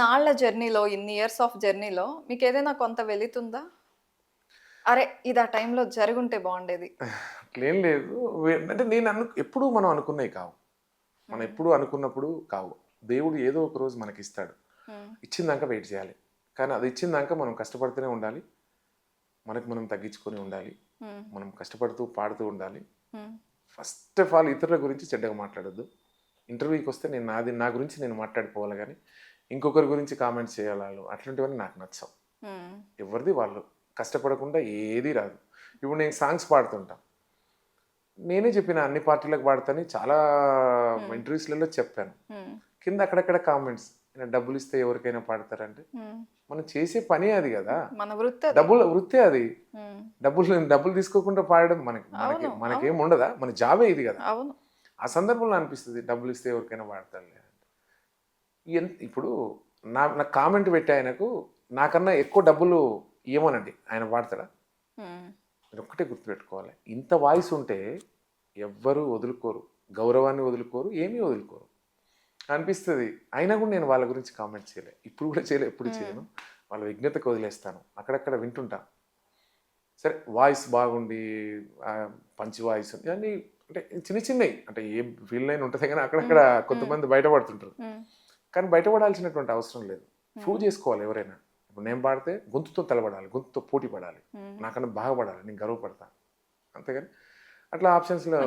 ఇన్నాళ్ల జర్నీలో, ఇన్ని years of జర్నీలో మీకేదైనా కొంత వెలితుందా? అరే! ఇది ఆ టైంలో జరుగుంటే బావుండేది. అట్లేం లేదు. అంటే ఎప్పుడూ మనం అనుకున్నయి కావు. మనం హ్మ్. ఎప్పుడూ అనుకున్నప్పుడు కావు. దేవుడు ఏదో ఒక రోజు మనకిస్తాడు. హ్మ్. ఇచ్చిందాక వెయిట్ చేయాలి. కానీ అది ఇచ్చిందాక మనం కష్టపడుతూనే ఉండాలి. మనకు మనం తగ్గించుకొని ఉండాలి. హ్మ్. మనం కష్టపడుతూ, పాడుతూ ఉండాలి. హ్మ్. ఫస్ట్ ఆఫ్ ఆల్ ఇతరుల గురించి చెడ్డగా మాట్లాడొద్దు. ఇంటర్వ్యూకొస్తే నా గురించి నేను మాట్లాడుకోవాలి గానీ, ఇంకొకరి గురించి కామెంట్స్ చేయాలాళ్ళు అట్లాంటివన్నీ నాకు నచ్చవు. హ్మ్. ఎవరిది వాళ్ళు. కష్టపడకుండా ఏదీ రాదు. ఇప్పుడు నేను సాంగ్స్ పాడుతుంటా. నేనే చెప్పిన అన్ని పార్టీలకు పాడతాని చాలా హ్మ్. ఇంటర్వ్యూస్‌లలో చెప్పాను. హ్మ్. కింద అక్కడక్కడ కామెంట్స్ డబ్బులిస్తే ఎవరికైనా పాడతారంటే, హ్మ్. మనం చేసే పనే అది గదా! మన వృత్తది. వృత్తే అది. హ్మ్. డబ్బులు తీసుకోకుండా పాడడం అవును. అవును. మనకేం ఉండదా? మన జాబే ఇది గదా! అవును. ఆ సందర్భంలో అనిపిస్తది డబ్బులిస్తే ఎవరికైనా పాడతారులే అని. ఇప్పుడు నాకు కామెంట్ పెట్టే ఆయనకు నాకన్నా ఎక్కువ డబ్బులు ఇయ్యమనండి. ఆయన పాడతాడా? హ్మ్. మీరొక్కటే గుర్తుపెట్టుకోవాలి. ఇంత వాయిస్ ఉంటే ఎవ్వరు వదులుకోరు. గౌరవాన్ని వదులుకోరు. ఏమీ వదులుకోరు. అనిపిస్తది. అయినా గూడా నేను వాళ్ళ గురించి కామెంట్ చేయలే. ఇప్పుడు గూడా చేయలే. ఎప్పుడు హ్మ్. చేయను. వాళ్ళ విజ్ఞతకు వదిలేస్తాను. అక్కడక్కడ వింటుంటా. సరే వాయిస్ బాగుండి పంచ్ వాయిస్ ఇవన్నీ అంటే చిన్న చిన్నయి. అంటే ఏ ఫీల్డ్‌లో ఉంటది గానీ హ్మ్. అక్కడక్కడ హ్మ్. కొంతమంది బయటపడుతుంటారు. హ్మ్. కానీ బయటపడాల్సినటువంటి అవసరం లేదు. ప్రూవ్ హ్మ్. చేసుకోవాలి ఎవరైనా. ఇప్పుడు నేను పాడితే గొంతుతో తలబడాలి. గొంతుతో పోటీ పడాలి. హ్మ్. నాకన్నా బాగా పడాలి. నేను గర్వపడతా. అంతేగాని అట్లా ఆప్షన్స్‌లో